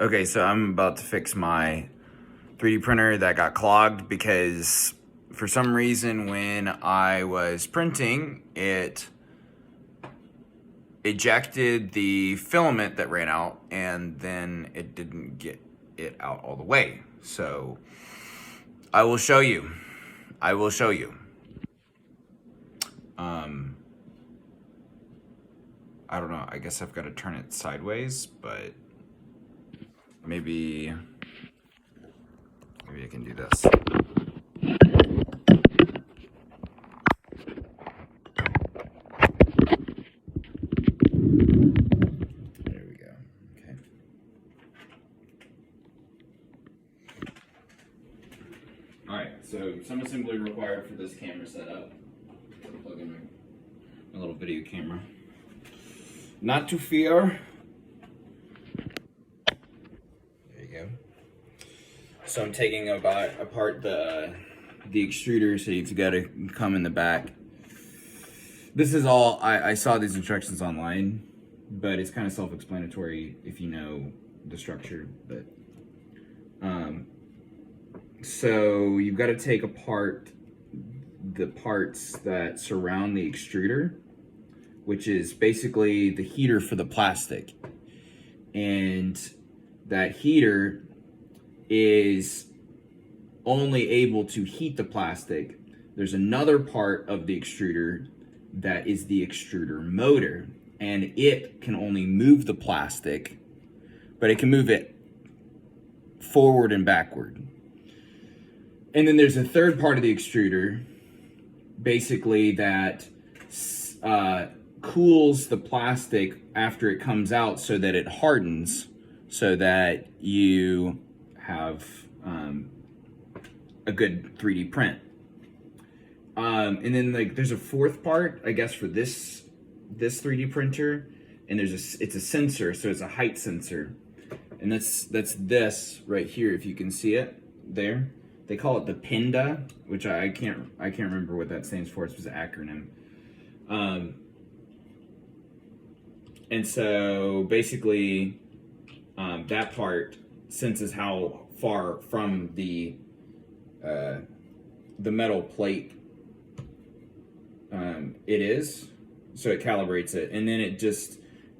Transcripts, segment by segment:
Okay, so I'm about to fix my 3D printer that got clogged because for some reason when I was printing, it ejected the filament that ran out and then it didn't get it out all the way. So I will show you. I will show you. I don't know, I guess I've got to turn it sideways, but maybe I can do this. There we go. Okay. All right, so some assembly required for this camera setup. Plug in my little video camera. Not to fear. There you go. So I'm taking apart the extruder, so you've got to come in the back. This is all, I saw these instructions online, but it's kind of self-explanatory if you know the structure. But so you've got to take apart the parts that surround the extruder, which is basically the heater for the plastic. And that heater is only able to heat the plastic. There's another part of the extruder that is the extruder motor, and it can only move the plastic, but it can move it forward and backward. And then there's a third part of the extruder, basically, that cools the plastic after it comes out so that it hardens, so that you have a good 3D print. And then there's a fourth part, I guess, for this 3D printer, and it's a sensor, so it's a height sensor, and that's this right here, if you can see it there. They call it the PINDA, which I can't remember what that stands for. It's just an acronym. And so basically, that part senses how far from the metal plate it is, so it calibrates it, and then it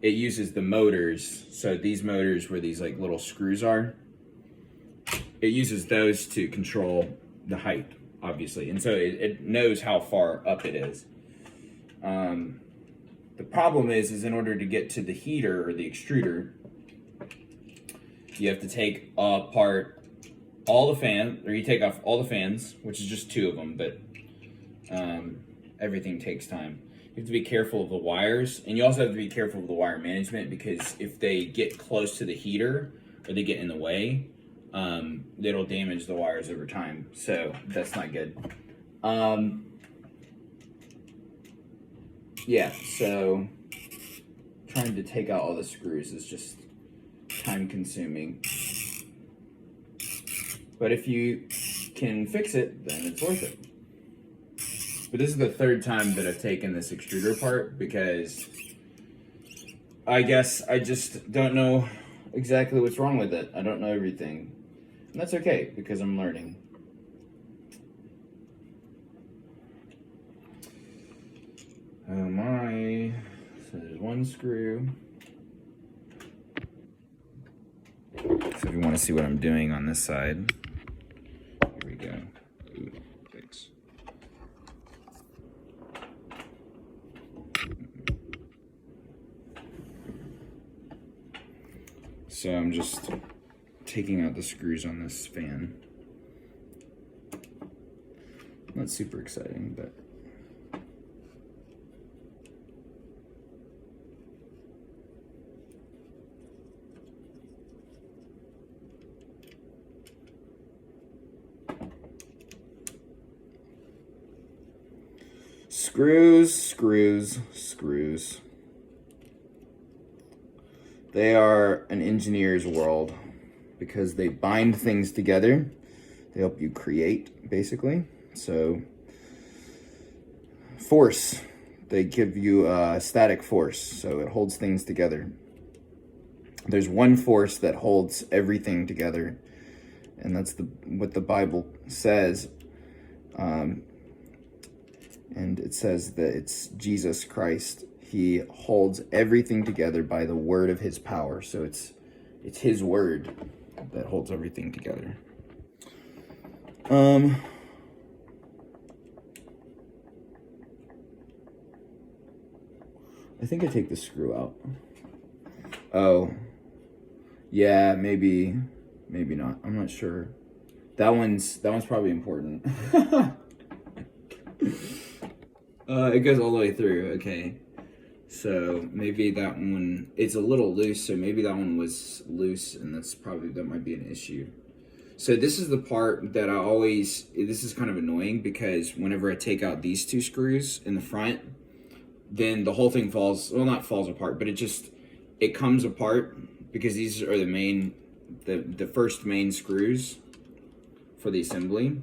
uses the motors. So these motors, where these like little screws are, it uses those to control the height, obviously, and so it knows how far up it is. The problem is in order to get to the heater or the extruder, you have to take apart all the you take off all the fans, which is just 2 of them, but everything takes time. You have to be careful of the wires, and you also have to be careful of the wire management, because if they get close to the heater or they get in the way, it'll damage the wires over time, so that's not good. Yeah, so trying to take out all the screws is just time consuming. But if you can fix it, then it's worth it. But this is the 3rd time that I've taken this extruder apart, because I guess I just don't know exactly what's wrong with it. I don't know everything. And that's okay, because I'm learning. Oh my. So there's 1 screw. So if you want to see what I'm doing on this side, here we go. Ooh, fix. So I'm just taking out the screws on this fan. Not super exciting, but screws. They are an engineer's world, because they bind things together. They help you create, basically. So, force. They give you a static force, so it holds things together. there's one force that holds everything together, and that's what the Bible says. And it says that it's Jesus Christ. He holds everything together by the word of his power. So it's his word that holds everything together. I think I take the screw out. Oh, yeah, maybe not. I'm not sure. That one's probably important. It goes all the way through. Okay, so maybe that one, it's a little loose. So maybe that one was loose, and that might be an issue. So this is the part that this is kind of annoying, because whenever I take out these two screws in the front, then the whole thing not falls apart, but it comes apart, because these are the first main screws for the assembly.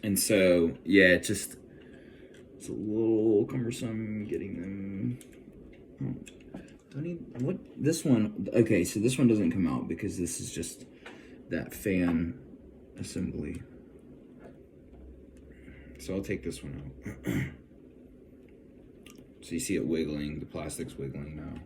And so, yeah, it's a little cumbersome getting them. This one, okay, so this one doesn't come out because this is just that fan assembly. So I'll take this one out. So you see it wiggling, the plastic's wiggling now.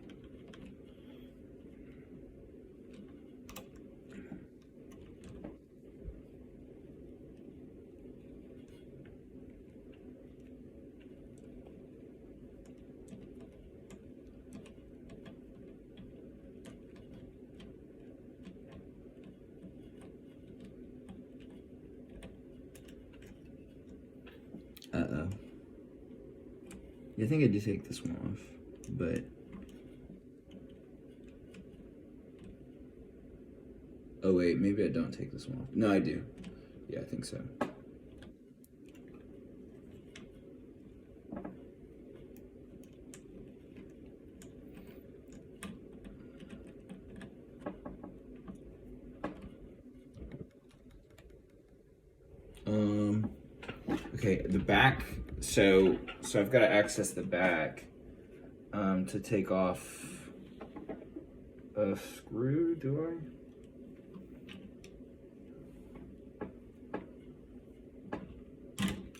Uh-oh. Yeah, I think I did take this one off, but... Oh wait, maybe I don't take this one off. No, I do. Yeah, I think so. Okay, the back, so I've got to access the back to take off a screw, do I?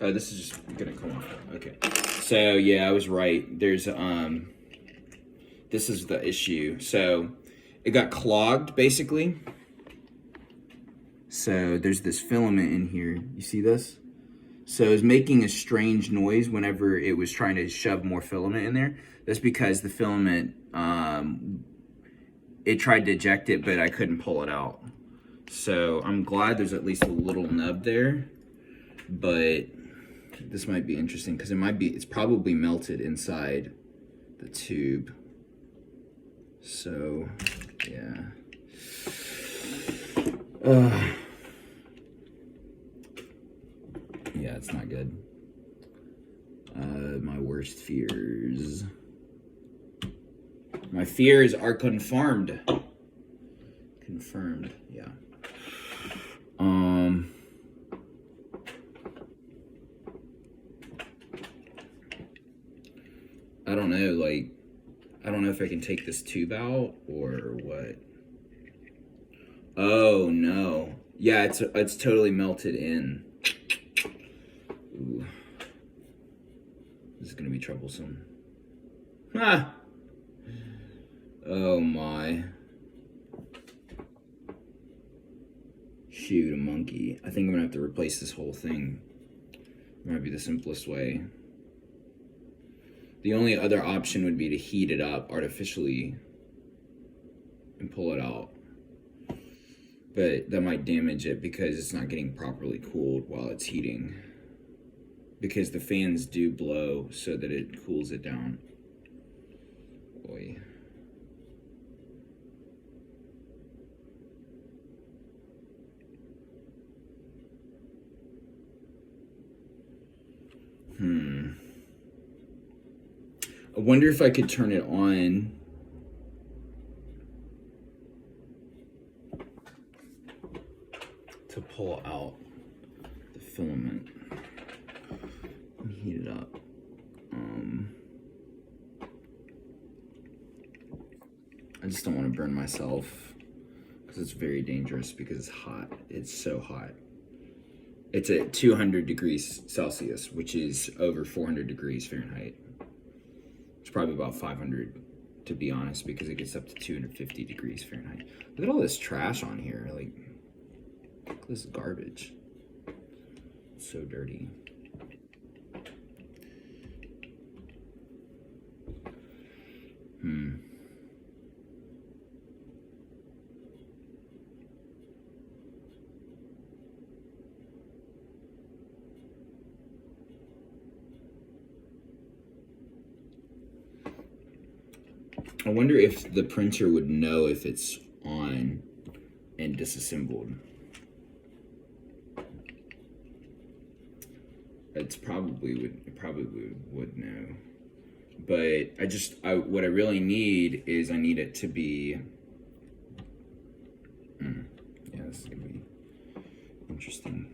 Oh, this is just gonna come off. Okay. So yeah, I was right. There's this is the issue. So it got clogged basically. So there's this filament in here. You see this? So it was making a strange noise whenever it was trying to shove more filament in there. That's because the filament, it tried to eject it, but I couldn't pull it out. So I'm glad there's at least a little nub there, but this might be interesting because it's probably melted inside the tube. So, yeah. Yeah, it's not good. My worst fears. My fears are confirmed. Confirmed, yeah. I don't know, like, I don't know if I can take this tube out or what. Oh no. Yeah, it's totally melted in. Ooh. This is gonna be troublesome. Ah! Oh my. Shoot, a monkey. I think I'm gonna have to replace this whole thing. Might be the simplest way. The only other option would be to heat it up artificially and pull it out. But that might damage it because it's not getting properly cooled while it's heating. Because the fans do blow so that it cools it down. Boy. I wonder if I could turn it on. To pull out the filament and heat it up. I just don't want to burn myself because it's very dangerous because it's hot. It's so hot. It's at 200 degrees Celsius, which is over 400 degrees Fahrenheit. It's probably about 500 to be honest, because it gets up to 250 degrees Fahrenheit. Look at all this trash on here. Like, this is garbage. It's so dirty. I wonder if the printer would know if it's on and disassembled. It probably would know. But what I really need is I need it to be. Yeah, this is gonna be interesting.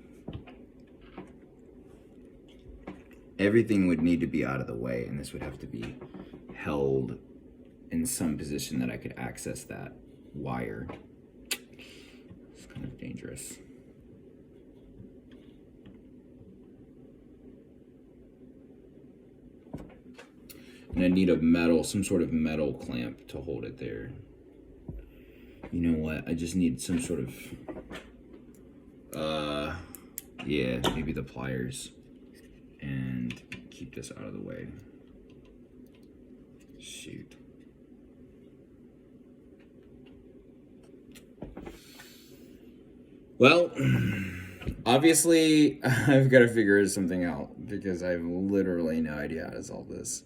Everything would need to be out of the way, and this would have to be held in some position that I could access that wire. It's kind of dangerous. And I need some sort of metal clamp to hold it there. You know what? I just need some sort of, yeah, maybe the pliers, and keep this out of the way. Shoot. Well, obviously, I've got to figure something out because I have literally no idea how to solve this.